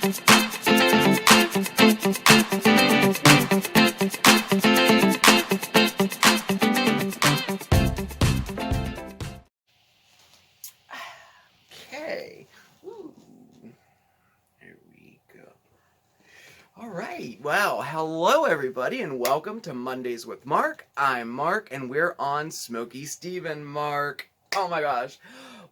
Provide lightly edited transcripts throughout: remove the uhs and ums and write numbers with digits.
Okay. Ooh. There we go. All right. Well, hello everybody and welcome to Mondays with Mark. I'm Mark and we're on SmokeySteveAndMarc. Oh my gosh.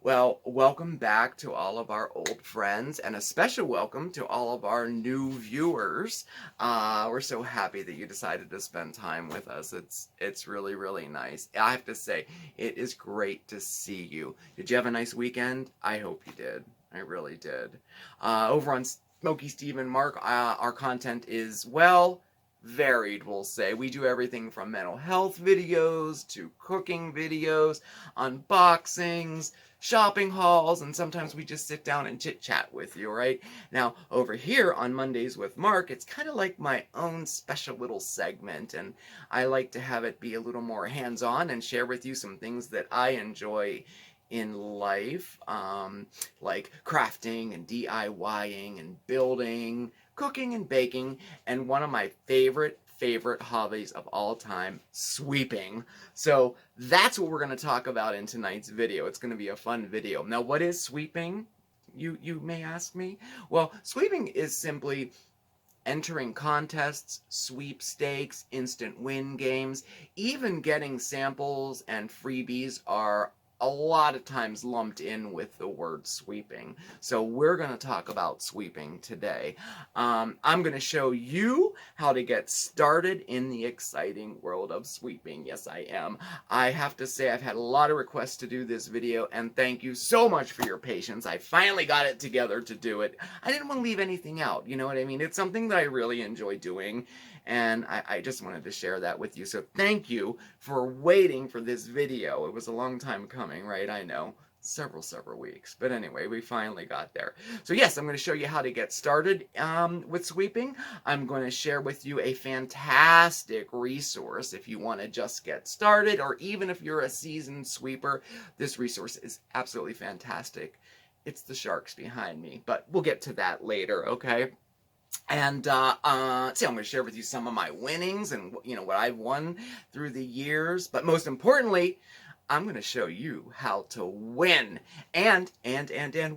Well, welcome back to all of our old friends and a special welcome to all of our new viewers. We're so happy that you decided to spend time with us. It's really, really nice. I have to say, it is great to see you. Did you have a nice weekend? I hope you did. I really did. Over on SmokeySteveAndMarc, our content is, well, varied, we'll say. We do everything from mental health videos to cooking videos, unboxings, shopping hauls, and sometimes we just sit down and chit-chat with you, right? Now, over here on Mondays with Mark, it's kind of like my own special little segment, and I like to have it be a little more hands-on and share with you some things that I enjoy in life, like crafting and DIYing and building, cooking and baking, and one of my favorite hobbies of all time, sweeping. So that's what we're going to talk about in tonight's video. It's going to be a fun video. Now, what is sweeping? You may ask me. Well, sweeping is simply entering contests, sweepstakes, instant win games. Even getting samples and freebies are a lot of times lumped in with the word sweeping. So we're going to talk about sweeping today. I'm going to show you how to get started in the exciting world of sweeping. Yes, I am. I have to say I've had a lot of requests to do this video, and thank you so much for your patience. I finally got it together to do it. I didn't want to leave anything out, you know what I mean? It's something that I really enjoy doing, and I just wanted to share that with you. So thank you for waiting for this video. It was a long time coming, right? I know. Several weeks. But anyway, we finally got there. So yes, I'm going to show you how to get started with sweeping. I'm going to share with you a fantastic resource if you want to just get started, or even if you're a seasoned sweeper. This resource is absolutely fantastic. It's the sharks behind me, but we'll get to that later, okay? And see, I'm going to share with you some of my winnings and what I've won through the years. But most importantly, I'm going to show you how to win. And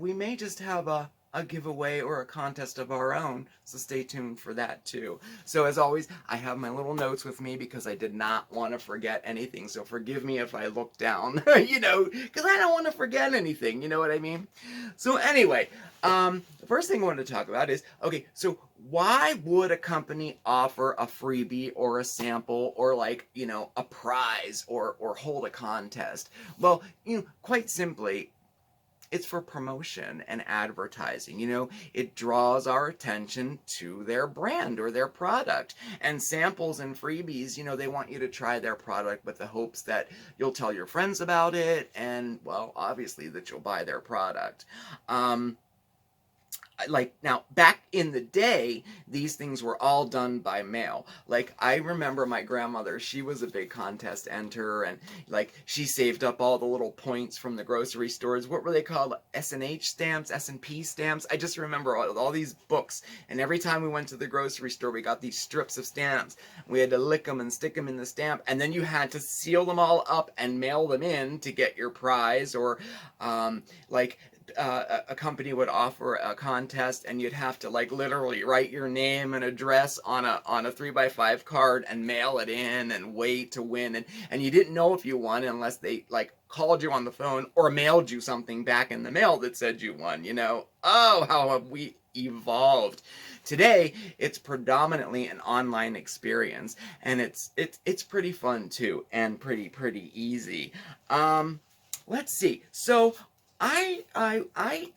we may just have a giveaway or a contest of our own, so stay tuned for that too. So as always, I have my little notes with me because I did not want to forget anything, so forgive me if I look down, because I don't want to forget anything, you know what I mean? So anyway, the first thing I wanted to talk about is, okay, so why would a company offer a freebie or a sample or a prize or hold a contest? Well, quite simply, it's for promotion and advertising. It draws our attention to their brand or their product. And samples and freebies, they want you to try their product with the hopes that you'll tell your friends about it and, well, obviously that you'll buy their product. Now, back in the day, these things were all done by mail. I remember my grandmother, she was a big contest enter, and she saved up all the little points from the grocery stores. What were they called? S&H stamps, S&P stamps? I just remember all these books, and every time we went to the grocery store, we got these strips of stamps. We had to lick them and stick them in the stamp, and then you had to seal them all up and mail them in to get your prize, or a company would offer a contest and you'd have to literally write your name and address on a 3x5 card and mail it in and wait to win, and you didn't know if you won unless they called you on the phone or mailed you something back in the mail that said you won. Oh, how have we evolved. Today, it's predominantly an online experience, and it's pretty fun too, and pretty easy. Let's see. So I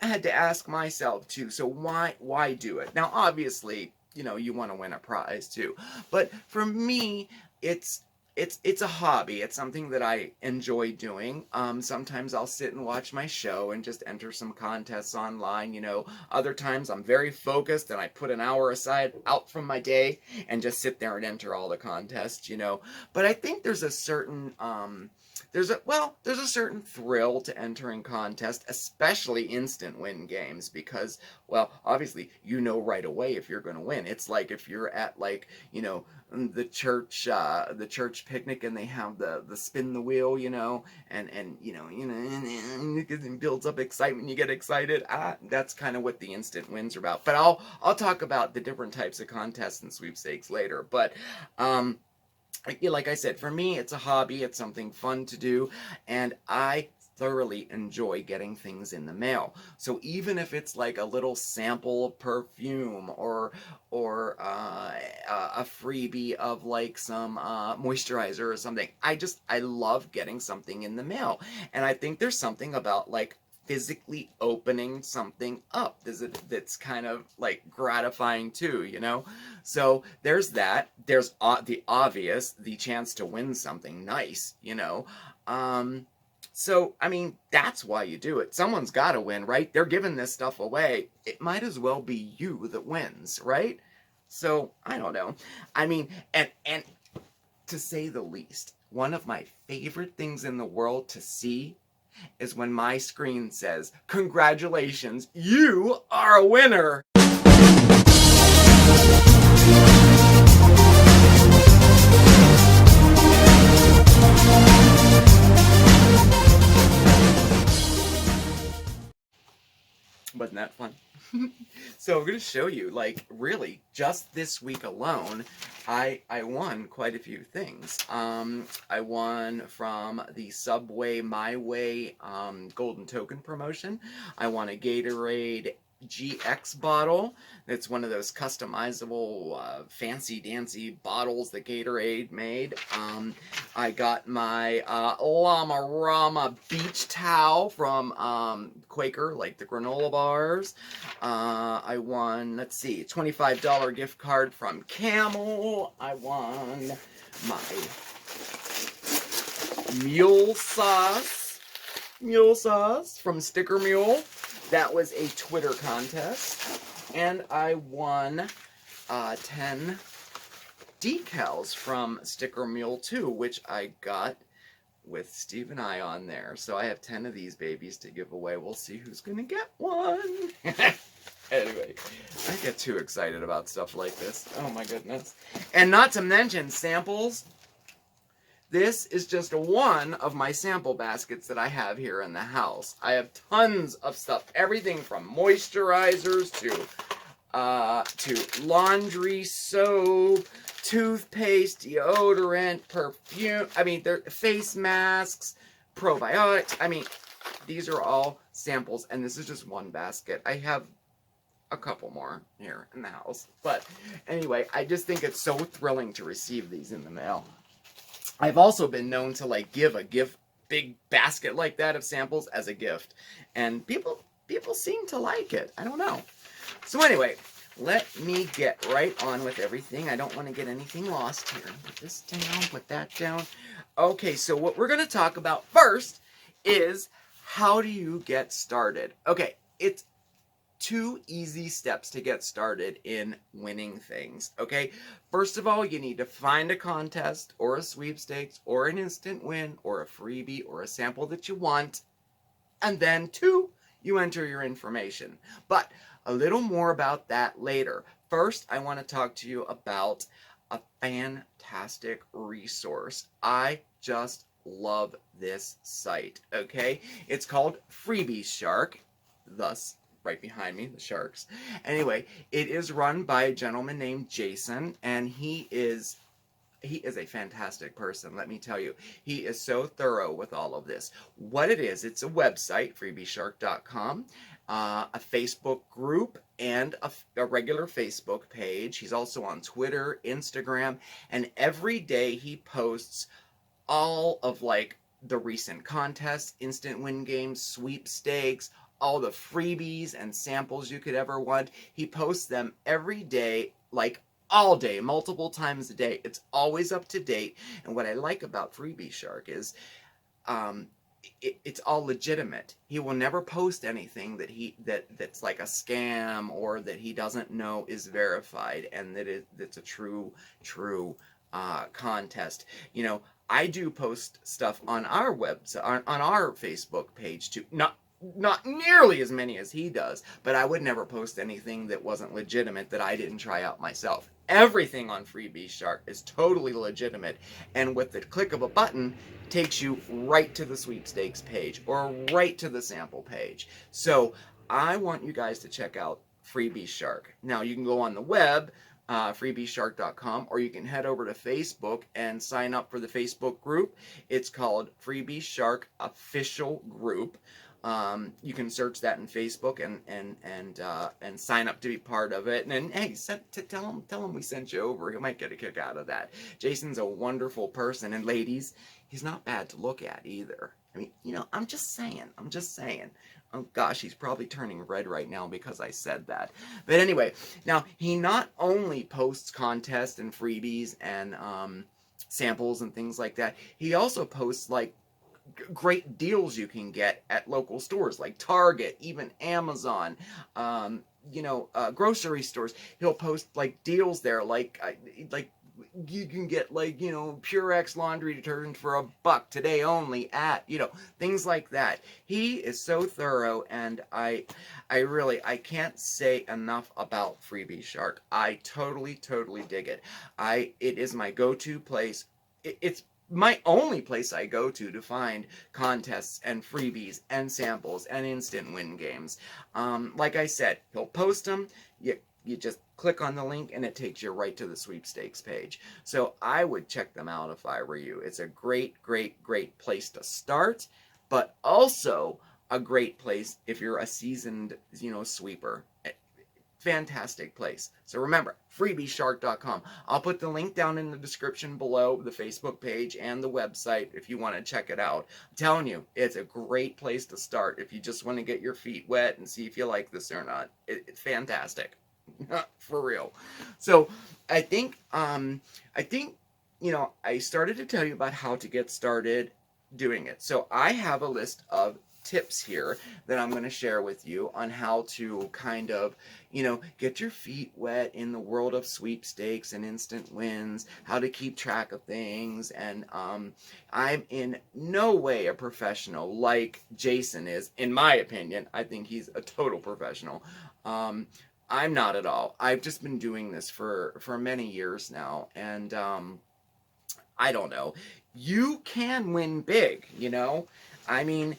had to ask myself too, so why do it? Now obviously, you want to win a prize too. But for me, it's a hobby. It's something that I enjoy doing. Sometimes I'll sit and watch my show and just enter some contests online, Other times I'm very focused and I put an hour aside out from my day and just sit there and enter all the contests, But I think there's a certain there's a certain thrill to entering contests, especially instant win games, because, well, obviously you know right away if you're going to win. It's like if you're at, like, you know, the church picnic, and they have the spin the wheel, you know, and it builds up excitement. You get excited. That's kind of what the instant wins are about. But I'll talk about the different types of contests and sweepstakes later. But like I said, for me, it's a hobby. It's something fun to do, and I thoroughly enjoy getting things in the mail. So even if it's like a little sample of perfume, or a freebie of like some moisturizer or something, I love getting something in the mail. And I think there's something about like physically opening something up that's kind of like gratifying too, you know? So there's that. There's the obvious, the chance to win something nice, you know? So, I mean, that's why you do it. Someone's got to win, right? They're giving this stuff away. It might as well be you that wins, right? So, I don't know. I mean, and to say the least, one of my favorite things in the world to see is when my screen says, "Congratulations, you are a winner!" Wasn't that fun? So I'm going to show you, like, really, just this week alone, I won quite a few things. I won from the Subway My Way Golden Token promotion. I won a Gatorade GX bottle. It's one of those customizable fancy dancy bottles that Gatorade made. I got my Llama Rama beach towel from Quaker, like the granola bars. I won, let's see, $25 gift card from Camel. I won my mule sauce from Sticker Mule. That was a Twitter contest. And I won 10 decals from Sticker Mule too, which I got with Steve and I on there. So I have 10 of these babies to give away. We'll see who's gonna get one. Anyway, I get too excited about stuff like this. Oh my goodness. And not to mention samples. This is just one of my sample baskets that I have here in the house. I have tons of stuff. Everything from moisturizers to laundry soap, toothpaste, deodorant, perfume. I mean, they're face masks, probiotics. I mean, these are all samples, and this is just one basket. I have a couple more here in the house. But anyway, I just think it's so thrilling to receive these in the mail. I've also been known to like give a big basket like that of samples as a gift, and people seem to like it. I don't know. So anyway, let me get right on with everything. I don't want to get anything lost here. Put this down, put that down. Okay, so what we're going to talk about first is how do you get started? Okay, it's 2 easy steps to get started in winning things, okay? First of all, you need to find a contest or a sweepstakes or an instant win or a freebie or a sample that you want. And then 2, you enter your information. But a little more about that later. First, I want to talk to you about a fantastic resource. I just love this site, okay? It's called FreebieShark, thus right behind me, the sharks. Anyway, it is run by a gentleman named Jason, and he is a fantastic person, let me tell you. He is so thorough with all of this. What it is, it's a website, FreebieShark.com, a Facebook group, and a regular Facebook page. He's also on Twitter, Instagram, and every day he posts all of like the recent contests, instant win games, sweepstakes, all the freebies and samples you could ever want. He posts them every day, like all day, multiple times a day. It's always up to date. And what I like about FreebieShark is it's all legitimate. He will never post anything that's like a scam or that he doesn't know is verified and that's a true contest. You know, I do post stuff on our website, on our Facebook page too. Not nearly as many as he does, but I would never post anything that wasn't legitimate that I didn't try out myself. Everything on FreebieShark is totally legitimate, and with the click of a button, takes you right to the sweepstakes page or right to the sample page. So I want you guys to check out FreebieShark. Now you can go on the web, FreebieShark.com, or you can head over to Facebook and sign up for the Facebook group. It's called FreebieShark Official Group. You can search that in Facebook and sign up to be part of it. And hey, tell him we sent you over. He might get a kick out of that. Jason's a wonderful person, and ladies, he's not bad to look at either. I mean, you know, I'm just saying. Oh gosh, he's probably turning red right now because I said that. But anyway, now he not only posts contests and freebies and samples and things like that, he also posts like great deals you can get at local stores like Target, even Amazon, grocery stores. He'll post like deals there, like you can get like, you know, Purex laundry detergent for $1 today only at, you know, things like that. He is so thorough, and I can't say enough about FreebieShark. I totally dig it. It is my go-to place. It's my only place I go to find contests and freebies and samples and instant win games. Like I said, he'll post them. You just click on the link and it takes you right to the sweepstakes page. So I would check them out if I were you. It's a great place to start, but also a great place if you're a seasoned, you know, sweeper. Fantastic place. So remember, FreebieShark.com. I'll put the link down in the description below, the Facebook page and the website if you want to check it out. I'm telling you, it's a great place to start if you just want to get your feet wet and see if you like this or not. It's fantastic. For real. So I think, you know, I started to tell you about how to get started doing it. So I have a list of tips here that I'm going to share with you on how to kind of, you know, get your feet wet in the world of sweepstakes and instant wins, how to keep track of things. And I'm in no way a professional like Jason is, in my opinion. I think he's a total professional. I'm not at all. I've just been doing this for many years now, and I don't know. You can win big, you know? I mean,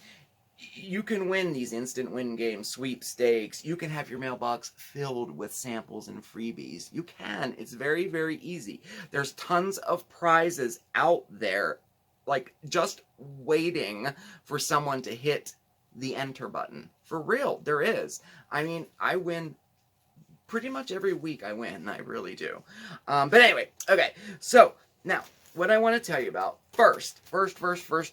you can win these instant win games, sweepstakes. You can have your mailbox filled with samples and freebies. You can. It's very easy. There's tons of prizes out there, like just waiting for someone to hit the enter button. For real, there is. I mean, I win pretty much every week. I win. I really do. But anyway, okay. So now, what I want to tell you about first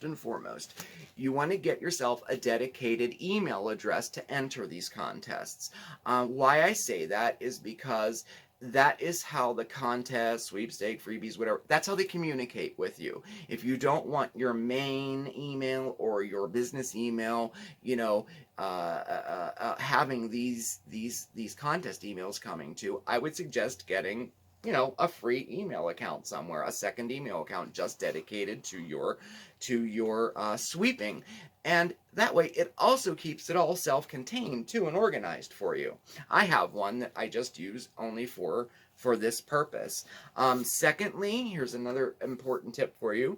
and foremost, you want to get yourself a dedicated email address to enter these contests. Why I say that is because that is how the contest, sweepstake, freebies, whatever, that's how they communicate with you. If you don't want your main email or your business email, you know, having these contest emails coming to, I would suggest getting, you know, a free email account somewhere, a second email account just dedicated to your sweeping. And that way it also keeps it all self-contained too and organized for you. I have one that I just use only for this purpose. Secondly, here's another important tip for you.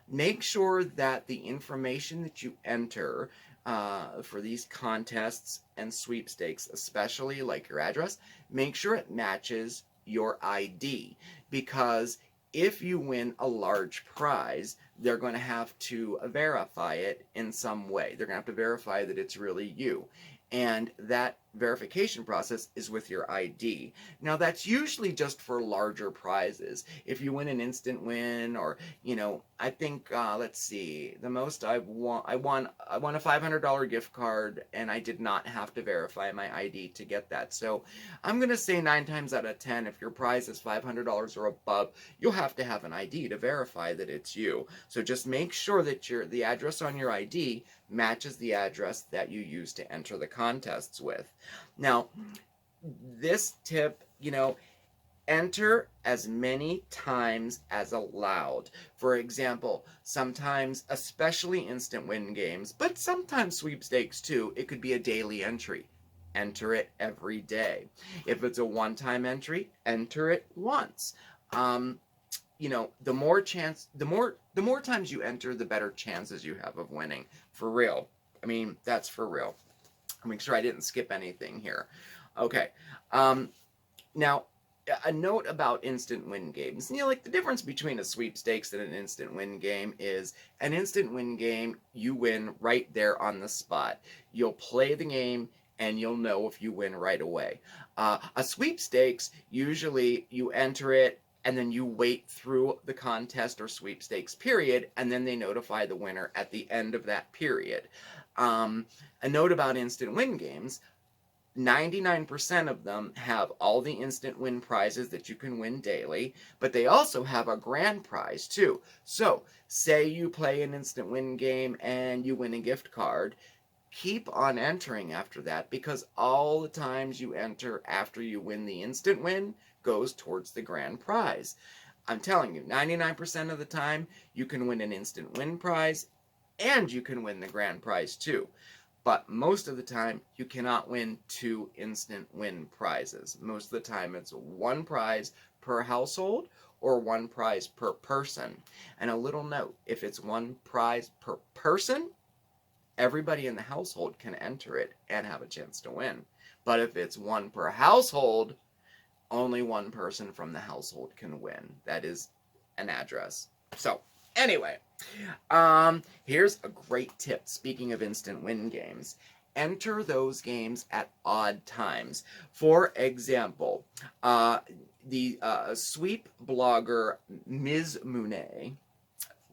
Make sure that the information that you enter for these contests and sweepstakes, especially like your address, make sure it matches your ID, because if you win a large prize, they're going to have to verify it in some way. They're going to have to verify that it's really you. And that verification process is with your ID. Now, that's usually just for larger prizes. If you win an instant win, or, you know, I think, let's see, the most I won a $500 gift card, and I did not have to verify my ID to get that. So I'm going to say 9 times out of 10, if your prize is $500 or above, you'll have to have an ID to verify that it's you. So just make sure that the address on your ID matches the address that you use to enter the contests with. Now, this tip, you know, Enter as many times as allowed. For example, sometimes, especially instant win games, but sometimes sweepstakes too, it could be a daily entry. Enter it every day. If it's a one-time entry, enter it once. You know, the more times you enter, the better chances you have of winning. For real. I mean, that's for real. I'll make sure I didn't skip anything here. Okay. Now, a note about instant win games. You know, like the difference between a sweepstakes and an instant win game is an instant win game, you win right there on the spot. You'll play the game and you'll know if you win right away. A sweepstakes, usually you enter it and then you wait through the contest or sweepstakes period, and then they notify the winner at the end of that period. A note about instant win games, 99% of them have all the instant win prizes that you can win daily, but they also have a grand prize too. So, say you play an instant win game and you win a gift card, keep on entering after that, because all the times you enter after you win the instant win goes towards the grand prize. I'm telling you, 99% of the time you can win an instant win prize and you can win the grand prize too. But most of the time, you cannot win 2 instant win prizes. Most of the time, it's 1 prize per household or 1 prize per person. And a little note, if it's 1 prize per person, everybody in the household can enter it and have a chance to win. But if it's 1 per household, only 1 person from the household can win. That is an address. So, anyway, here's a great tip. Speaking of instant win games, enter those games at odd times. For example, the sweep blogger Ms. Monet,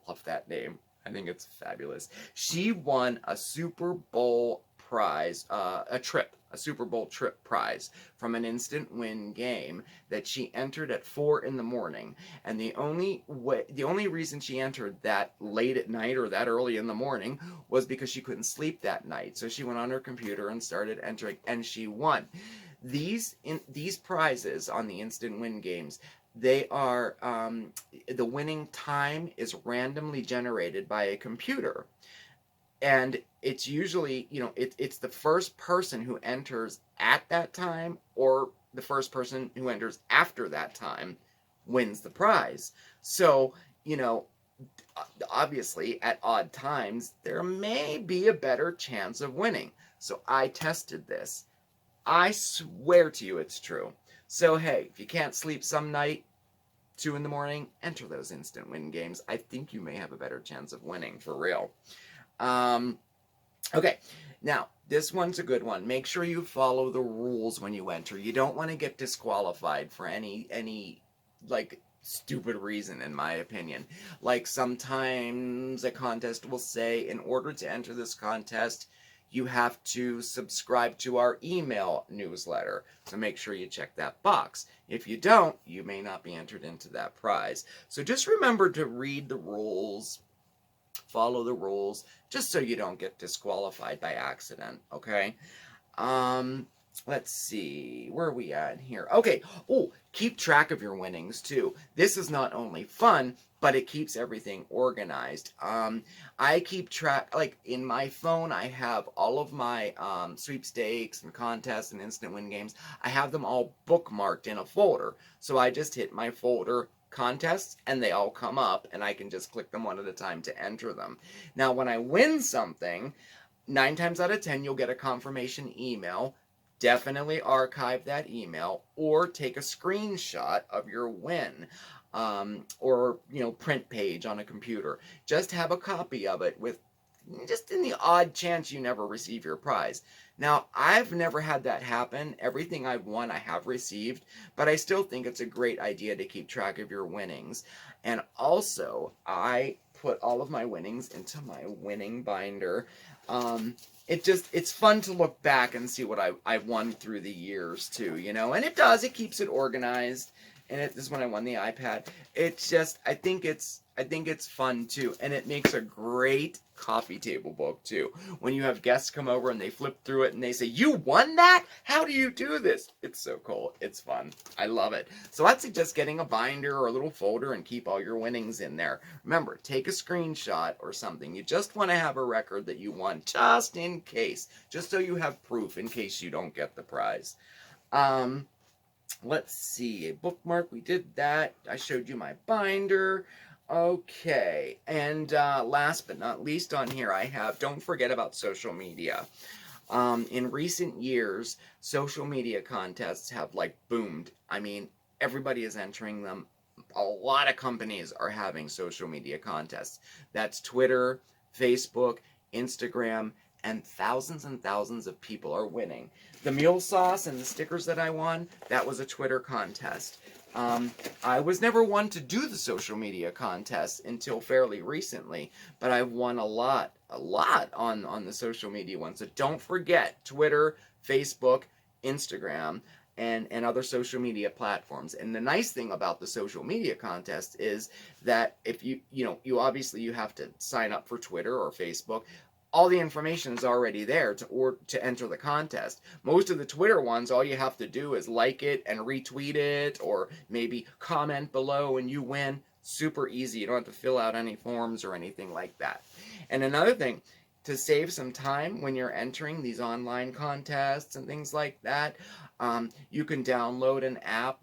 love that name. I think it's fabulous. She won a Super Bowl prize, a Super Bowl trip prize from an instant win game that she entered at 4 in the morning. And the only reason she entered that late at night or that early in the morning was because she couldn't sleep that night. So she went on her computer and started entering, and she won. These prizes on the instant win games, they are, the winning time is randomly generated by a computer. And it's usually, you know, it's the first person who enters at that time or the first person who enters after that time wins the prize. So, you know, obviously at odd times, there may be a better chance of winning. So I tested this. I swear to you it's true. So hey, if you can't sleep some night, 2 in the morning, enter those instant win games. I think you may have a better chance of winning, for real. Okay, now, this one's a good one. Make sure you follow the rules when you enter. You don't want to get disqualified for any like, stupid reason, in my opinion. Like, sometimes a contest will say, in order to enter this contest, you have to subscribe to our email newsletter. So make sure you check that box. If you don't, you may not be entered into that prize. So just remember to read the rules, follow the rules, just so you don't get disqualified by accident, okay? Let's see, where are we at here? Okay, oh, keep track of your winnings, too. This is not only fun, but it keeps everything organized. I keep track, like, in my phone, I have all of my sweepstakes and contests and instant win games. I have them all bookmarked in a folder. So I just hit my folder, contests, and they all come up, and I can just click them one at a time to enter them. Now, when I win something, 9 times out of 10, you'll get a confirmation email. Definitely archive that email, or take a screenshot of your win, or, you know, print page on a computer. Just have a copy of it, with just in the odd chance you never receive your prize. Now, I've never had that happen. Everything I've won, I have received, but I still think it's a great idea to keep track of your winnings. And also, I put all of my winnings into my winning binder. It's fun to look back and see what I've won through the years, too, you know? And it keeps it organized. And this is when I won the iPad. It's just, I think it's I think it's fun too, and it makes a great coffee table book too. When you have guests come over and they flip through it and they say, "You won that? How do you do this?" It's so cool. It's fun. I love it. So I'd suggest getting a binder or a little folder and keep all your winnings in there. Remember, take a screenshot or something. You just want to have a record that you won, just in case, just so you have proof in case you don't get the prize. Let's see, a bookmark, we did that. I showed you my binder. Okay, and last but not least on here I have, don't forget about social media. In recent years, social media contests have like boomed. I mean, everybody is entering them. A lot of companies are having social media contests. That's Twitter, Facebook, Instagram, and thousands of people are winning. The mule sauce and the stickers that I won, that was a Twitter contest. I was never one to do the social media contests until fairly recently, but I've won a lot on the social media ones. So don't forget Twitter, Facebook, Instagram, and other social media platforms. And the nice thing about the social media contest is that if you obviously you have to sign up for Twitter or Facebook. All the information is already there to enter the contest. Most of the Twitter ones, all you have to do is like it and retweet it, or maybe comment below and you win. Super easy. You don't have to fill out any forms or anything like that. And another thing, to save some time when you're entering these online contests and things like that, you can download an app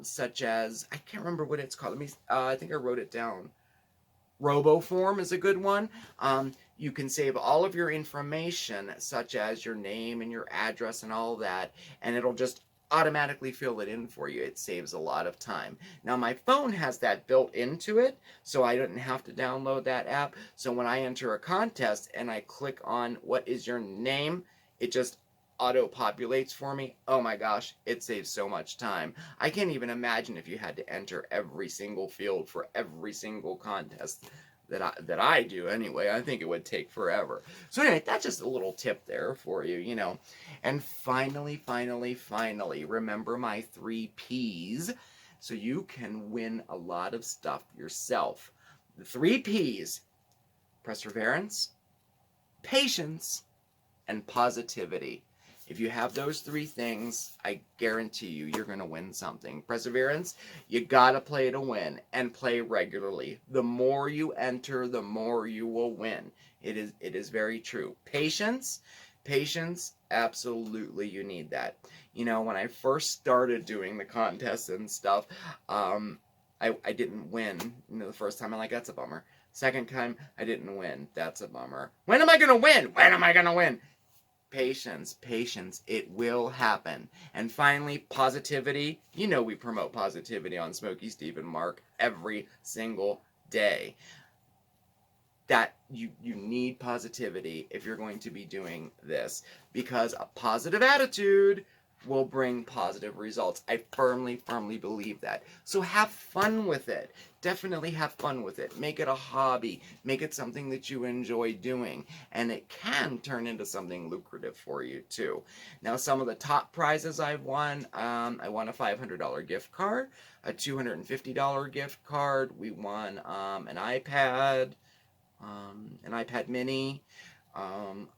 such as, I can't remember what it's called. I think I wrote it down. RoboForm is a good one. You can save all of your information, such as your name and your address and all that, and it'll just automatically fill it in for you. It saves a lot of time. Now, my phone has that built into it, so I didn't have to download that app. So when I enter a contest and I click on what is your name, it just auto-populates for me. Oh my gosh, it saves so much time. I can't even imagine if you had to enter every single field for every single contest that I do anyway. I think it would take forever. So anyway, that's just a little tip there for you, you know. And finally, remember my 3 Ps so you can win a lot of stuff yourself. The 3 Ps: perseverance, patience, and positivity. If you have those 3 things, I guarantee you're going to win something. Perseverance, you got to play to win, and play regularly. The more you enter, the more you will win. It is very true. Patience, absolutely you need that. You know, when I first started doing the contests and stuff, I didn't win. You know, the first time I'm like, that's a bummer. Second time, I didn't win. That's a bummer. When am I going to win? When am I going to win? Patience, it will happen. And finally, positivity. You know we promote positivity on Smokey Steve and Marc every single day. That you need positivity if you're going to be doing this, because a positive attitude will bring positive results. I firmly believe that. So have fun with it. Definitely have fun with it. Make it a hobby. Make it something that you enjoy doing. And it can turn into something lucrative for you too. Now, some of the top prizes I've won, I won a $500 gift card, a $250 gift card. We won an iPad mini.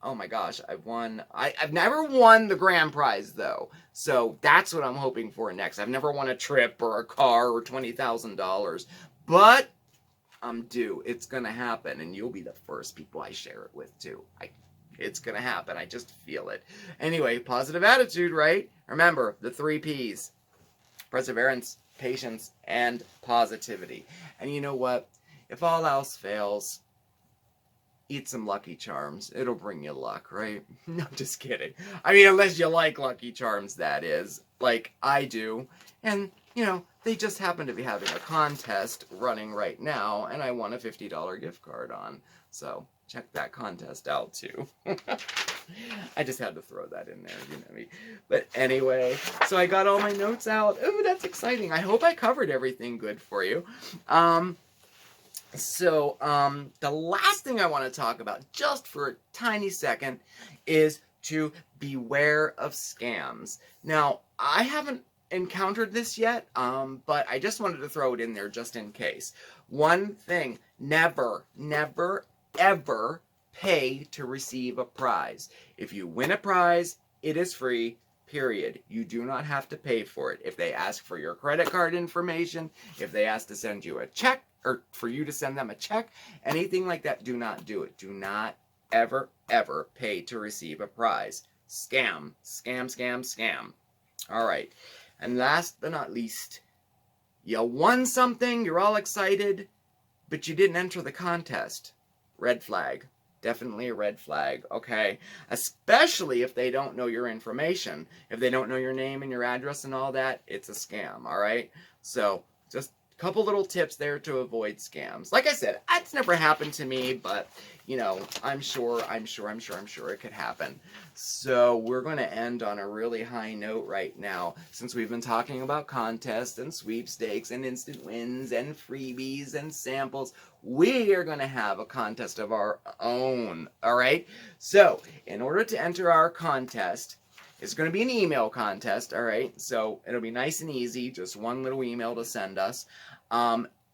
Oh my gosh, I've never won the grand prize though. So that's what I'm hoping for next. I've never won a trip or a car or $20,000, but I'm due. It's gonna happen, and you'll be the first people I share it with too. It's gonna happen. I just feel it. Anyway, positive attitude, right? Remember the 3 Ps: perseverance, patience, and positivity. And you know what? If all else fails, eat some Lucky Charms. It'll bring you luck, right? No, just kidding. I mean, unless you like Lucky Charms, that is. Like I do. And, you know, they just happen to be having a contest running right now, and I won a $50 gift card on. So, check that contest out, too. I just had to throw that in there, you know me. But anyway, so I got all my notes out. Ooh, that's exciting. I hope I covered everything good for you. So, the last thing I want to talk about, just for a tiny second, is to beware of scams. Now, I haven't encountered this yet, but I just wanted to throw it in there just in case. One thing, never, ever pay to receive a prize. If you win a prize, it is free, period. You do not have to pay for it. If they ask for your credit card information, if they ask to send you a check, or for you to send them a check, anything like that, do not do it. Do not ever pay to receive a prize. Scam. All right. And last but not least, you won something, you're all excited, but you didn't enter the contest. Red flag. Definitely a red flag, okay? Especially if they don't know your information. If they don't know your name and your address and all that, it's a scam, all right? So, just a couple little tips there to avoid scams. Like I said, it's never happened to me, but, you know, I'm sure it could happen. So, we're going to end on a really high note right now, since we've been talking about contests and sweepstakes and instant wins and freebies and samples. We are going to have a contest of our own, all right? So, in order to enter our contest, it's going to be an email contest, all right? So, it'll be nice and easy, just one little email to send us.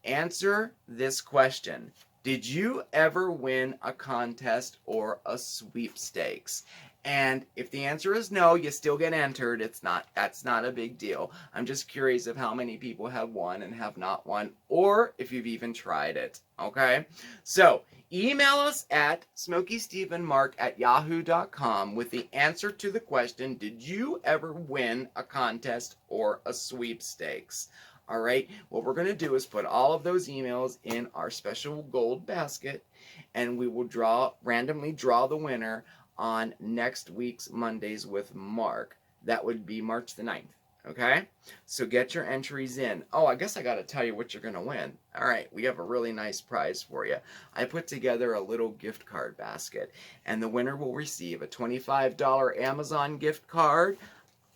Answer this question. Did you ever win a contest or a sweepstakes? And if the answer is no, you still get entered. That's not a big deal. I'm just curious of how many people have won and have not won, or if you've even tried it, okay? So, email us at SmokeySteveAndMarc@yahoo.com with the answer to the question, did you ever win a contest or a sweepstakes? All right, what we're going to do is put all of those emails in our special gold basket, and we will randomly draw the winner on next week's Mondays with Marc. That would be March the 9th, okay? So get your entries in. Oh, I guess I got to tell you what you're going to win. All right, we have a really nice prize for you. I put together a little gift card basket, and the winner will receive a $25 Amazon gift card.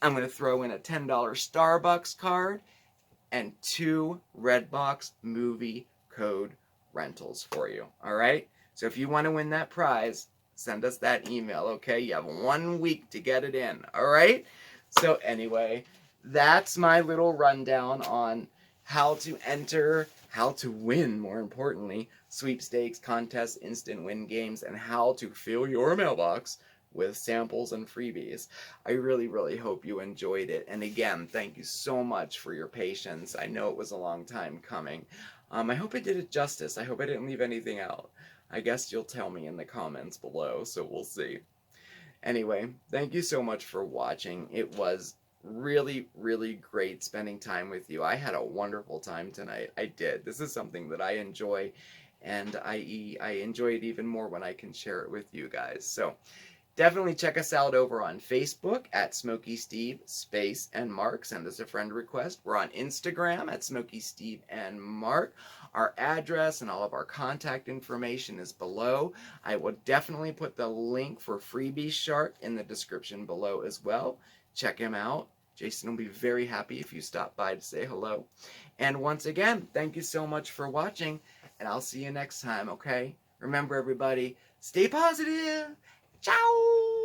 I'm going to throw in a $10 Starbucks card and 2 Redbox movie code rentals for you, all right? So if you want to win that prize, send us that email, okay? You have 1 week to get it in, all right? So anyway, that's my little rundown on how to enter, how to win, more importantly, sweepstakes, contests, instant win games, and how to fill your mailbox with samples and freebies. I really hope you enjoyed it. And again, thank you so much for your patience. I know it was a long time coming. I hope I did it justice. I hope I didn't leave anything out. I guess you'll tell me in the comments below, so we'll see. Anyway, thank you so much for watching. It was really great spending time with you. I had a wonderful time tonight. I did. This is something that I enjoy, and I enjoy it even more when I can share it with you guys. So definitely check us out over on Facebook at SmokeySteveAndMarc. Send us a friend request. We're on Instagram at SmokeySteveAndMarc. Our address and all of our contact information is below. I will definitely put the link for FreebieShark in the description below as well. Check him out. Jason will be very happy if you stop by to say hello. And once again, thank you so much for watching, and I'll see you next time, okay? Remember, everybody, stay positive. Ciao!